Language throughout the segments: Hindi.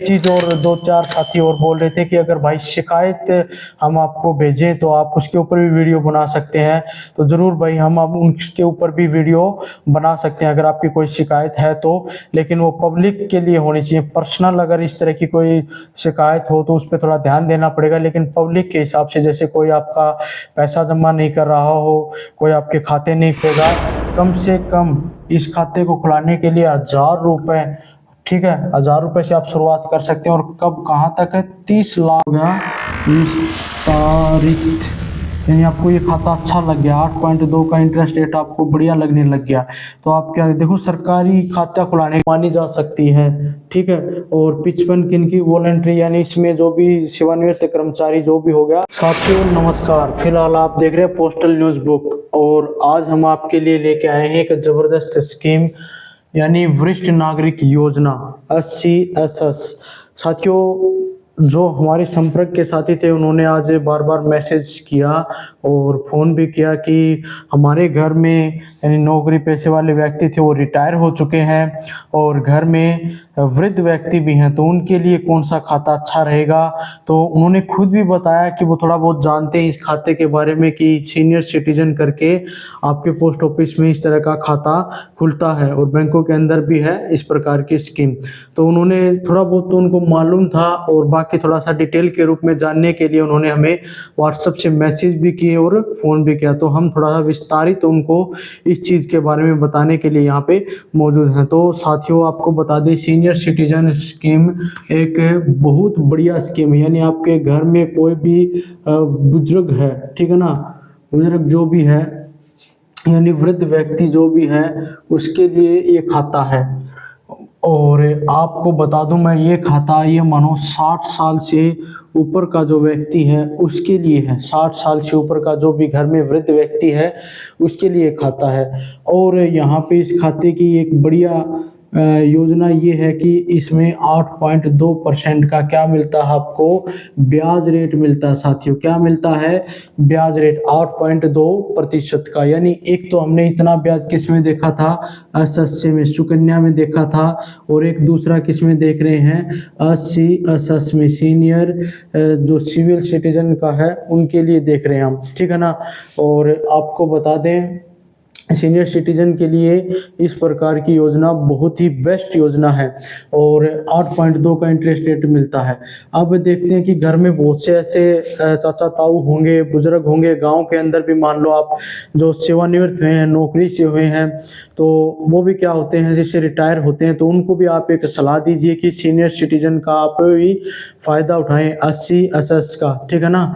एक चीज़ और दो चार साथी और बोल रहे थे कि अगर भाई शिकायत हम आपको भेजें तो आप उसके ऊपर भी वीडियो बना सकते हैं। तो ज़रूर भाई हम अब उनके ऊपर भी वीडियो बना सकते हैं अगर आपकी कोई शिकायत है तो, लेकिन वो पब्लिक के लिए होनी चाहिए। पर्सनल अगर इस तरह की कोई शिकायत हो तो उस पर थोड़ा ध्यान देना पड़ेगा, लेकिन पब्लिक के हिसाब से जैसे कोई आपका पैसा जमा नहीं कर रहा हो, कोई आपके खाते नहीं खुलेगा, कम से कम इस खाते को खुलाने के लिए 1000 रुपये, ठीक है, 1000 रुपये से आप शुरुआत कर सकते हैं। और कब कहाँ तक है, 30 लाख गया इस तारीख, यानी आपको ये खाता अच्छा लग गया, 8.2 का इंटरेस्ट रेट आपको बढ़िया लगने लग गया, तो आप क्या देखो सरकारी खाता खुलाने मानी जा सकती है, ठीक है। और 55 किन की वॉलंटरी, यानी इसमें जो भी सेवानिवृत्त कर्मचारी जो भी हो गया। साथियों नमस्कार, फिलहाल आप देख रहे हैं पोस्टल न्यूज़ बुक, और आज हम आपके लिए लेके आए हैं एक जबरदस्त स्कीम, यानी वरिष्ठ नागरिक योजना SCSS। साथियों जो हमारे संपर्क के साथी थे उन्होंने आज बार बार मैसेज किया और फ़ोन भी किया कि हमारे घर में यानी नौकरी पेशे वाले व्यक्ति थे वो रिटायर हो चुके हैं और घर में वृद्ध व्यक्ति भी हैं, तो उनके लिए कौन सा खाता अच्छा रहेगा। तो उन्होंने खुद भी बताया कि वो थोड़ा बहुत जानते हैं इस खाते के बारे में कि सीनियर सिटीजन करके आपके पोस्ट ऑफिस में इस तरह का खाता खुलता है और बैंकों के अंदर भी है इस प्रकार की स्कीम। तो उन्होंने थोड़ा बहुत तो उनको मालूम था और बाकी थोड़ा सा डिटेल के रूप में जानने के लिए उन्होंने हमें व्हाट्सएप से मैसेज भी किए और फ़ोन भी किया। तो हम थोड़ा सा विस्तारित उनको इस चीज़ के बारे में बताने के लिए यहाँ पे मौजूद हैं। तो साथियों आपको बता दें सीनियर सिटीजन स्कीम एक बहुत बढ़िया स्कीम है, यानी आपके घर में कोई भी बुजुर्ग है, ठीक है ना, बुजुर्ग जो भी है यानी वृद्ध व्यक्ति जो भी है उसके लिए ये खाता है। और आपको बता दूं मैं, ये खाता ये मानो 60 साल से ऊपर का जो व्यक्ति है उसके लिए है। 60 साल से ऊपर का जो भी घर में वृद्ध व्यक्ति है उसके लिए खाता है। और यहाँ पे इस खाते की एक बढ़िया योजना ये है कि इसमें 8.2% का क्या मिलता है आपको, ब्याज रेट मिलता है। साथियों क्या मिलता है, ब्याज रेट 8.2% का। यानी एक तो हमने इतना ब्याज किस में देखा था, SSC में, सुकन्या में देखा था, और एक दूसरा किस में देख रहे हैं, SCSS में, सीनियर जो सिविल सिटीजन का है उनके लिए देख रहे हैं हम, ठीक है ना। और आपको बता दें सीनियर सिटीजन के लिए इस प्रकार की योजना बहुत ही बेस्ट योजना है और 8.2 का इंटरेस्ट रेट मिलता है। अब देखते हैं कि घर में बहुत से ऐसे चाचा ताऊ होंगे, बुजुर्ग होंगे गांव के अंदर भी, मान लो आप जो सेवानिवृत्त हुए हैं, नौकरी से हुए हैं, तो वो भी क्या होते हैं जिससे रिटायर होते हैं, तो उनको भी आप एक सलाह दीजिए कि सीनियर सिटीजन का आप भी फ़ायदा उठाएं SCSS का, ठीक है ना।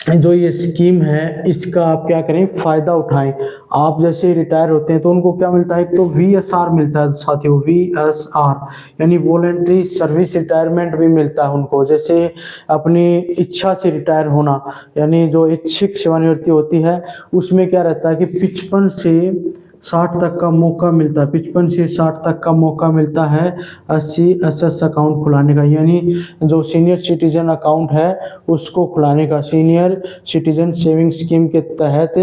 जो ये स्कीम है इसका आप क्या करें, फ़ायदा उठाएं। आप जैसे रिटायर होते हैं तो उनको क्या मिलता है, एक तो VSR मिलता है साथियों, VSR यानी वॉलेंट्री सर्विस रिटायरमेंट भी मिलता है उनको, जैसे अपनी इच्छा से रिटायर होना, यानी जो इच्छिक सेवानिवृत्ति होती है उसमें क्या रहता है कि 55 से 60 तक का मौका मिलता है, 55 से 60 तक का मौका मिलता है SCSS अकाउंट खुलाने का, यानी जो सीनियर सिटीजन अकाउंट है उसको खुलाने का। सीनियर सिटीजन सेविंग स्कीम के तहत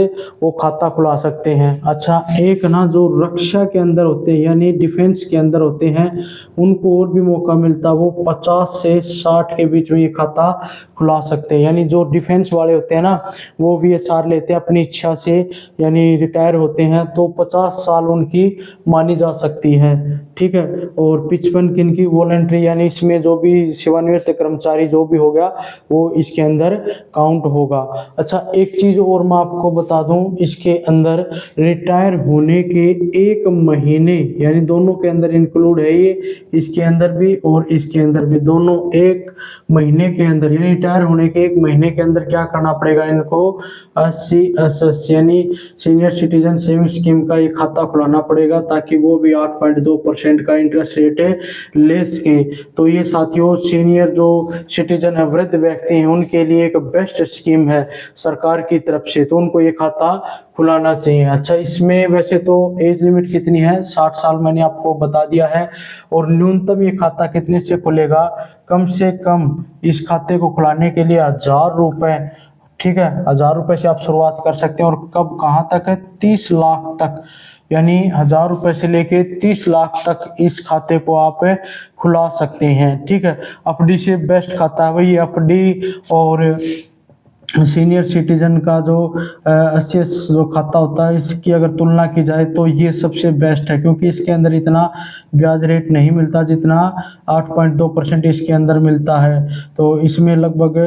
वो खाता खुला सकते हैं। अच्छा एक ना जो रक्षा के अंदर होते हैं यानी डिफेंस के अंदर होते हैं उनको और भी मौका मिलता है, वो 50 से 60 के बीच में ये खाता खुला सकते हैं। यानी जो डिफेंस वाले होते हैं ना वो VSR लेते हैं अपनी इच्छा से, यानी रिटायर होते हैं तो 50 साल उनकी मानी जा सकती है, ठीक है। और 55 किन की वॉलंटरी, यानी इसमें जो भी सेवानिवृत्त कर्मचारी जो भी हो गया वो इसके अंदर काउंट होगा। अच्छा एक चीज़ और मैं आपको बता दूं, इसके अंदर रिटायर होने के 1 महीने, यानी दोनों के अंदर इंक्लूड है ये, इसके अंदर भी और इसके अंदर भी, दोनों 1 महीने के अंदर, यानी रिटायर होने के 1 महीने के अंदर क्या करना पड़ेगा इनको, SCSS यानी सीनियर सिटीजन सेविंग स्कीम का ये खाता खुलाना पड़ेगा ताकि वो भी 8.2% का इंटरेस्ट रेट ले सकें। तो ये साथियों सीनियर जो सिटीजन है, वृद्ध व्यक्ति हैं, उनके लिए एक बेस्ट स्कीम है सरकार की तरफ से, तो उनको ये खाता खुलाना चाहिए। अच्छा इसमें वैसे तो एज लिमिट कितनी है, 60 साल मैंने आपको बता दिया है। और न्यूनतम ये खाता कितने से खुलेगा, कम से कम इस खाते को खुलाने के लिए 1000 रुपये, ठीक है, 1000 रुपये से आप शुरुआत कर सकते हैं। और कब कहाँ तक है, 30 लाख तक, यानी 1000 रुपये से लेके 30 लाख तक इस खाते को आप खुला सकते हैं। ठीक है, एफडी से बेस्ट खाता है भाई एफडी। और सीनियर सिटीजन का जो एसएस जो खाता होता है, इसकी अगर तुलना की जाए तो ये सबसे बेस्ट है, क्योंकि इसके अंदर इतना ब्याज रेट नहीं मिलता जितना 8.2% इसके अंदर मिलता है। तो इसमें लगभग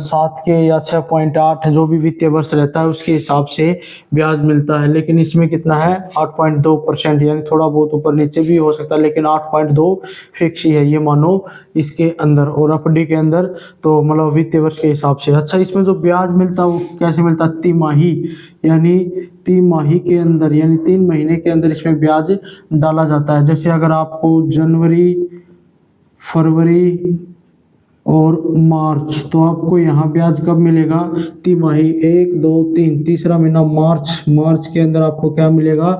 7 के या 6.8 जो भी वित्तीय वर्ष रहता है उसके हिसाब से ब्याज मिलता है। लेकिन इसमें कितना है 8.2%, यानी थोड़ा बहुत ऊपर नीचे भी हो सकता है, लेकिन 8.2 फिक्स ही है ये मानो इसके अंदर। और एफडी के अंदर तो मतलब वित्तीय वर्ष के हिसाब से। अच्छा, इसमें जो ब्याज मिलता है वो कैसे मिलता है, तिमाही, यानी तिमाही के अंदर, यानी 3 महीने के अंदर इसमें ब्याज डाला जाता है। जैसे अगर आपको जनवरी, फरवरी और मार्च, तो आपको यहाँ ब्याज कब मिलेगा, तिमाही 1 2 3, तीसरा महीना मार्च के अंदर आपको क्या मिलेगा,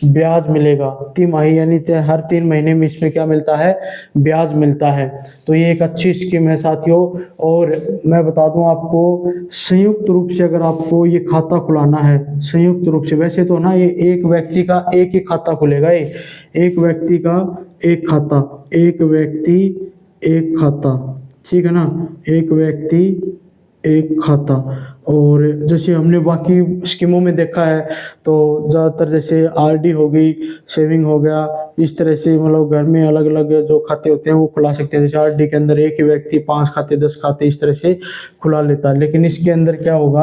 ब्याज मिलेगा तिमाही, यानी हर 3 महीने में इसमें क्या मिलता है, ब्याज मिलता है। तो ये एक अच्छी स्कीम है साथियों। और मैं बता दूं आपको, संयुक्त रूप से अगर आपको ये खाता खुलाना है, संयुक्त रूप से, वैसे तो ना ये एक व्यक्ति का एक ही खाता खुलेगा, ये एक व्यक्ति का एक खाता, एक व्यक्ति एक खाता, ठीक है ना, एक व्यक्ति एक खाता। और जैसे हमने बाकी स्कीमों में देखा है तो ज़्यादातर जैसे आरडी हो गई, सेविंग हो गया, इस तरह से मतलब घर में अलग अलग जो खाते होते हैं वो खुला सकते हैं। जैसे आरडी के अंदर एक ही व्यक्ति 5 खाते 10 खाते इस तरह से खुला लेता है। लेकिन इसके अंदर क्या होगा,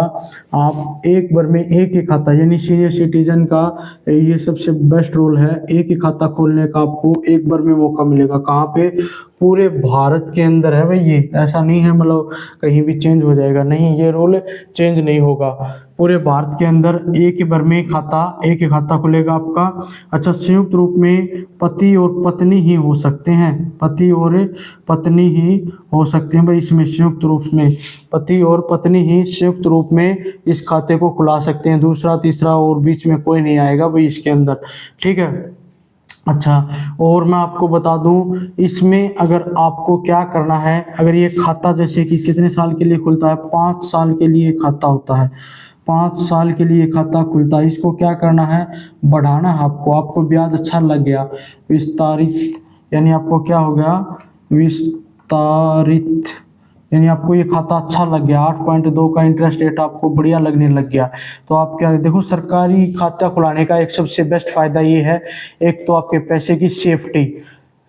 आप एक बार में एक ही खाता, यानी सीनियर सिटीजन का ये सबसे बेस्ट रोल है, एक ही खाता खोलने का आपको एक बार में मौका मिलेगा। कहाँ पे, पूरे भारत के अंदर है भाई ये, ऐसा नहीं है मतलब कहीं भी चेंज हो जाएगा, नहीं, ये रूल चेंज नहीं होगा। पूरे भारत के अंदर एक ही बार में खाता, एक ही खाता खुलेगा आपका। अच्छा, संयुक्त रूप में पति और पत्नी ही हो सकते हैं, पति और पत्नी ही हो सकते हैं भाई इसमें, संयुक्त रूप में पति और पत्नी ही संयुक्त रूप में इस खाते को खुला सकते हैं। दूसरा तीसरा और बीच में कोई नहीं आएगा भाई इसके अंदर, ठीक है। अच्छा, और मैं आपको बता दूं इसमें अगर आपको क्या करना है, अगर ये खाता जैसे कि कितने साल के लिए खुलता है, 5 साल के लिए खाता होता है, 5 साल के लिए खाता खुलता है। इसको क्या करना है, बढ़ाना है आपको ब्याज अच्छा लग गया, विस्तारित, यानी आपको क्या हो गया, विस्तारित, यानी आपको ये खाता अच्छा लग गया, 8.2 का इंटरेस्ट रेट आपको बढ़िया लगने लग गया। तो आप क्या देखो, सरकारी खाता खुलाने का एक सबसे बेस्ट फ़ायदा ये है, एक तो आपके पैसे की सेफ्टी,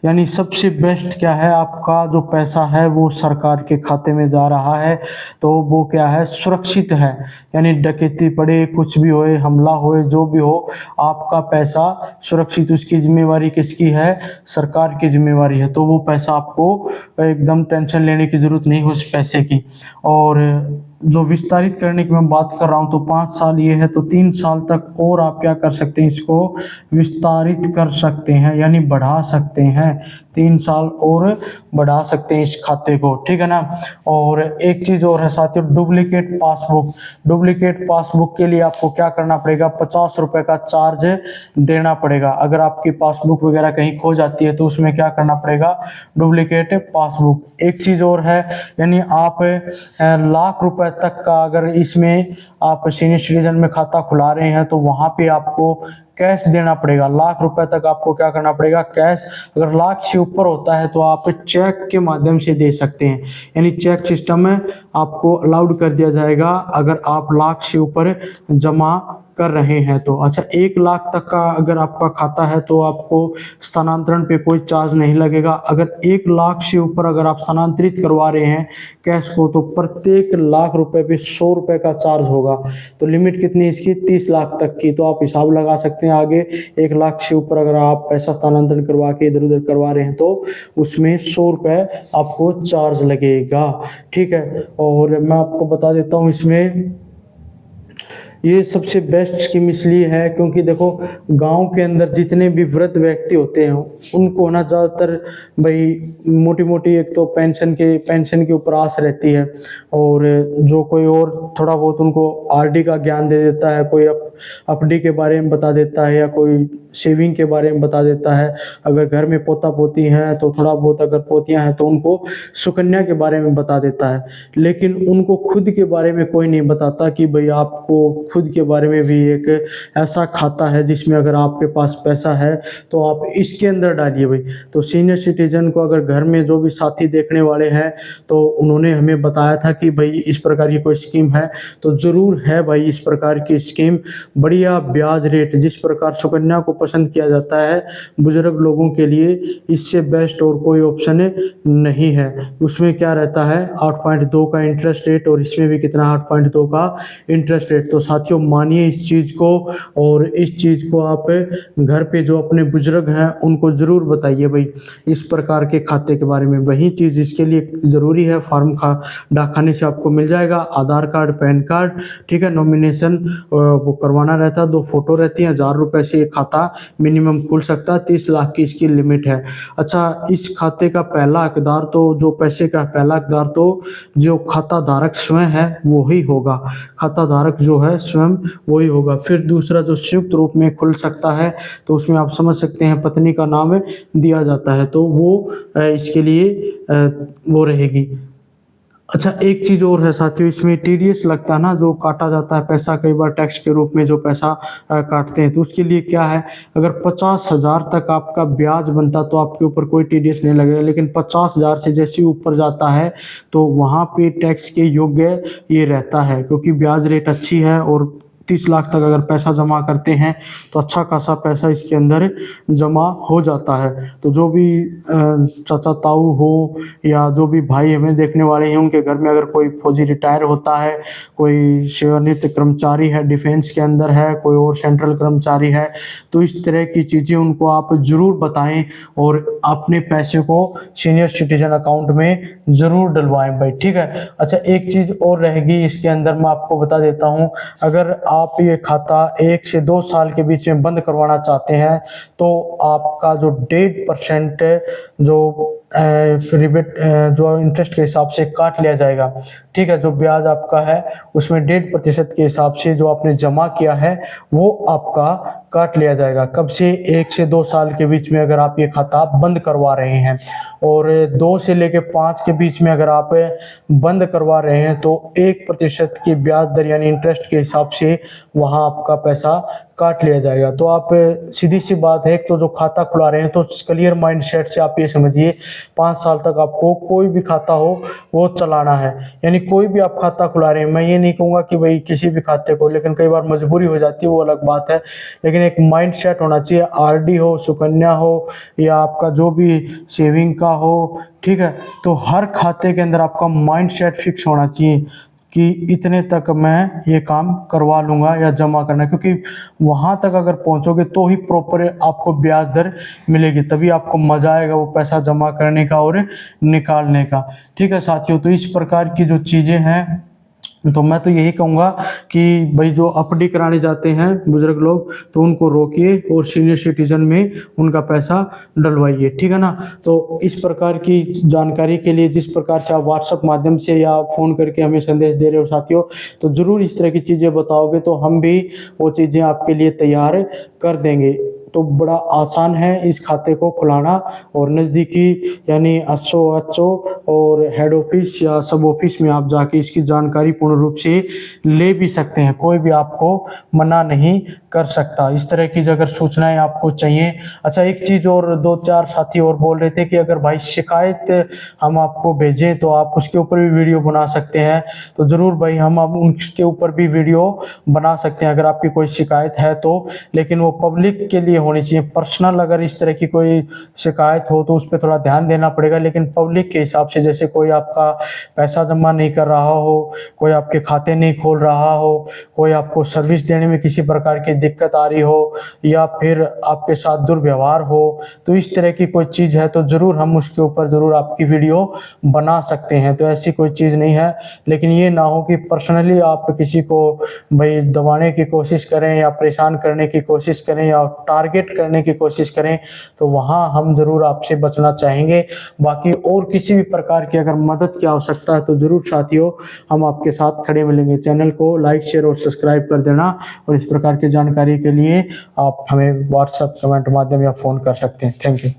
यानी सबसे बेस्ट क्या है, आपका जो पैसा है वो सरकार के खाते में जा रहा है तो वो क्या है, सुरक्षित है। यानी डकैती पड़े, कुछ भी होए, हमला होए, जो भी हो, आपका पैसा सुरक्षित, उसकी जिम्मेवारी किसकी है, सरकार की जिम्मेवारी है। तो वो पैसा आपको एकदम टेंशन लेने की ज़रूरत नहीं हो उस पैसे की। और जो विस्तारित करने की मैं बात कर रहा हूँ तो 5 साल ये है, तो 3 साल तक और आप क्या कर सकते हैं, इसको विस्तारित कर सकते हैं, यानी बढ़ा सकते हैं, 3 साल और बढ़ा सकते हैं इस खाते को, ठीक है ना। और एक चीज़ और है साथियों, डुप्लीकेट पासबुक। डुप्लीकेट पासबुक के लिए आपको क्या करना पड़ेगा, 50 रुपये का चार्ज देना पड़ेगा। अगर आपकी पासबुक वगैरह कहीं खो जाती है तो उसमें क्या करना पड़ेगा, डुप्लीकेट पासबुक। एक चीज़ और है, यानी आप लाख रुपए तक का अगर इसमें आप सीनियर सिटीजन में खाता खुला रहे हैं तो वहाँ पे आपको कैश देना पड़ेगा। लाख रुपए तक आपको क्या करना पड़ेगा, कैश। अगर लाख से ऊपर होता है तो आप चेक के माध्यम से दे सकते हैं, यानी चेक सिस्टम में आपको अलाउड कर दिया जाएगा अगर आप लाख से ऊपर जमा कर रहे हैं तो। अच्छा, 1 लाख तक का अगर आपका खाता है तो आपको स्थानांतरण पे कोई चार्ज नहीं लगेगा। अगर 1 लाख से ऊपर अगर आप स्थानांतरित करवा रहे हैं कैश को तो प्रत्येक लाख रुपए पे 100 रुपये का चार्ज होगा। तो लिमिट कितनी है इसकी, 30 लाख तक की। तो आप हिसाब लगा सकते हैं आगे, 1 लाख से ऊपर अगर आप पैसा स्थानांतरण करवा के इधर उधर करवा रहे हैं तो उसमें 100 रुपये आपको चार्ज लगेगा, ठीक है। और मैं आपको बता देता हूँ इसमें ये सबसे बेस्ट स्कीम इसलिए है क्योंकि देखो, गांव के अंदर जितने भी वृद्ध व्यक्ति होते हैं उनको ना ज़्यादातर भाई मोटी मोटी एक तो पेंशन के ऊपर आस रहती है, और जो कोई और थोड़ा बहुत उनको आरडी का ज्ञान दे देता है, कोई एफडी के बारे में बता देता है या कोई सेविंग के बारे में बता देता है। अगर घर में पोता पोती हैं तो थोड़ा बहुत, अगर पोतियां हैं तो उनको सुकन्या के बारे में बता देता है। लेकिन उनको खुद के बारे में कोई नहीं बताता कि भाई आपको खुद के बारे में भी एक ऐसा खाता है जिसमें अगर आपके पास पैसा है तो आप इसके अंदर डालिए भाई। तो सीनियर सिटीजन को अगर घर में जो भी साथी देखने वाले हैं तो उन्होंने हमें बताया था कि भाई इस प्रकार की कोई स्कीम है, तो ज़रूर है भाई इस प्रकार की स्कीम। बढ़िया ब्याज रेट, जिस प्रकार सुकन्या को पसंद किया जाता है बुजुर्ग लोगों के लिए, इससे बेस्ट और कोई ऑप्शन नहीं है। उसमें क्या रहता है 8.2 का इंटरेस्ट रेट, और इसमें भी कितना 8.2 का इंटरेस्ट रेट। तो साथियों मानिए इस चीज़ को, और इस चीज़ को आप घर पे जो अपने बुजुर्ग हैं उनको ज़रूर बताइए भाई इस प्रकार के खाते के बारे में। वही चीज़ इसके लिए ज़रूरी है, फॉर्म डाकखाने से आपको मिल जाएगा, आधार कार्ड, पैन कार्ड, ठीक है। नॉमिनेशन वो करवाना रहता है, 2 फोटो रहती हैं। 1000 रुपये से ये खाता मिनिमम खुल सकता है, 30 लाख की इसकी लिमिट है। अच्छा, इस खाते का पहला हकदार तो जो पैसे का पहला हकदार तो जो खाता धारक स्वयं है वो ही होगा, खाता धारक जो है स्वयं वही होगा। फिर दूसरा जो संयुक्त रूप में खुल सकता है तो उसमें आप समझ सकते हैं पत्नी का नाम दिया जाता है, तो वो इसके लिए वो रहेगी। अच्छा, एक चीज़ और है साथियों, इसमें टीडीएस लगता है ना, जो काटा जाता है पैसा, कई बार टैक्स के रूप में जो पैसा काटते हैं, तो उसके लिए क्या है, अगर 50,000 तक आपका ब्याज बनता तो आपके ऊपर कोई टीडीएस नहीं लगेगा। लेकिन 50,000 से जैसे ऊपर जाता है तो वहाँ पे टैक्स के योग्य ये रहता है, क्योंकि ब्याज रेट अच्छी है और 30 लाख तक अगर पैसा जमा करते हैं तो अच्छा खासा पैसा इसके अंदर जमा हो जाता है। तो जो भी चाचा ताऊ हो या जो भी भाई हमें देखने वाले हैं उनके घर में अगर कोई फौजी रिटायर होता है, कोई सेवानिवृत्त कर्मचारी है, डिफेंस के अंदर है, कोई और सेंट्रल कर्मचारी है, तो इस तरह की चीज़ें उनको आप ज़रूर बताएं और अपने पैसे को सीनियर सिटीजन अकाउंट में ज़रूर डलवाएं भाई, ठीक है। अच्छा, एक चीज़ और रहेगी इसके अंदर, मैं आपको बता देता हूँ। अगर आप ये खाता 1 से 2 साल के बीच में बंद करवाना चाहते हैं तो आपका जो 1.5% जो रिबेट जो इंटरेस्ट के हिसाब से काट लिया जाएगा, ठीक है। जो ब्याज आपका है उसमें 1.5% के हिसाब से जो आपने जमा किया है वो आपका काट लिया जाएगा। कब से? 1 से 2 साल के बीच में अगर आप ये खाता बंद करवा रहे हैं, और 2 से लेकर 5 के बीच में अगर आप बंद करवा रहे हैं तो 1% की ब्याज दर यानी इंटरेस्ट के हिसाब से वहाँ आपका पैसा काट लिया जाएगा। तो आप सीधी सी बात है, तो जो खाता खुला रहे हैं तो क्लियर माइंड सेट से आप ये समझिए 5 साल तक आपको कोई भी खाता हो वो चलाना है। यानी कोई भी आप खाता खुला रहे हैं, मैं ये नहीं कहूँगा कि भाई किसी भी खाते को, लेकिन कई बार मजबूरी हो जाती है वो अलग बात है, लेकिन एक माइंड सेट होना चाहिए। आरडी हो, सुकन्या हो या आपका जो भी सेविंग का हो, ठीक है। तो हर खाते के अंदर आपका माइंड सेट फिक्स होना चाहिए कि इतने तक मैं ये काम करवा लूँगा या जमा करना, क्योंकि वहाँ तक अगर पहुँचोगे तो ही प्रॉपर आपको ब्याज दर मिलेगी, तभी आपको मज़ा आएगा वो पैसा जमा करने का और निकालने का, ठीक है साथियों। तो इस प्रकार की जो चीज़ें हैं, तो मैं तो यही कहूँगा कि भाई जो एफडी कराने जाते हैं बुजुर्ग लोग तो उनको रोकिए और सीनियर सिटीजन में उनका पैसा डलवाइए, ठीक है ना। तो इस प्रकार की जानकारी के लिए जिस प्रकार से आप व्हाट्सएप माध्यम से या फ़ोन करके हमें संदेश दे रहे हो साथियों, तो ज़रूर इस तरह की चीज़ें बताओगे तो हम भी वो चीज़ें आपके लिए तैयार कर देंगे। तो बड़ा आसान है इस खाते को खुलाना, और नज़दीकी यानी एसओ और हेड ऑफिस या सब ऑफिस में आप जाके इसकी जानकारी पूर्ण रूप से ले भी सकते हैं, कोई भी आपको मना नहीं कर सकता। इस तरह की अगर सूचनाएं आपको चाहिए। अच्छा, एक चीज़ और, 2-4 साथी और बोल रहे थे कि अगर भाई शिकायत हम आपको भेजें तो आप उसके ऊपर भी वीडियो बना सकते हैं, तो ज़रूर भाई हम अब उनके ऊपर भी वीडियो बना सकते हैं अगर आपकी कोई शिकायत है तो, लेकिन वो पब्लिक के लिए होनी चाहिए। पर्सनल अगर इस तरह की कोई शिकायत हो तो उस पर थोड़ा ध्यान देना पड़ेगा, लेकिन पब्लिक के हिसाब से, जैसे कोई आपका पैसा जमा नहीं कर रहा हो, कोई आपके खाते नहीं खोल रहा हो, कोई आपको सर्विस देने में किसी प्रकार की दिक्कत आ रही हो, या फिर आपके साथ दुर्व्यवहार हो, तो इस तरह की कोई चीज़ है तो ज़रूर हम उसके ऊपर ज़रूर आपकी वीडियो बना सकते हैं। तो ऐसी कोई चीज़ नहीं है, लेकिन ये ना हो कि पर्सनली आप किसी को भाई दबाने की कोशिश करें या परेशान करने की कोशिश करें या टारगेट करने की कोशिश करें, तो वहाँ हम ज़रूर आपसे बचना चाहेंगे। बाकी और किसी भी प्रकार की अगर मदद की आवश्यकता है तो ज़रूर साथियों हम आपके साथ खड़े मिलेंगे। चैनल को लाइक शेयर और सब्सक्राइब कर देना और इस प्रकार की जानकारी के लिए आप हमें व्हाट्सएप कमेंट माध्यम या फ़ोन कर सकते हैं। Thank you.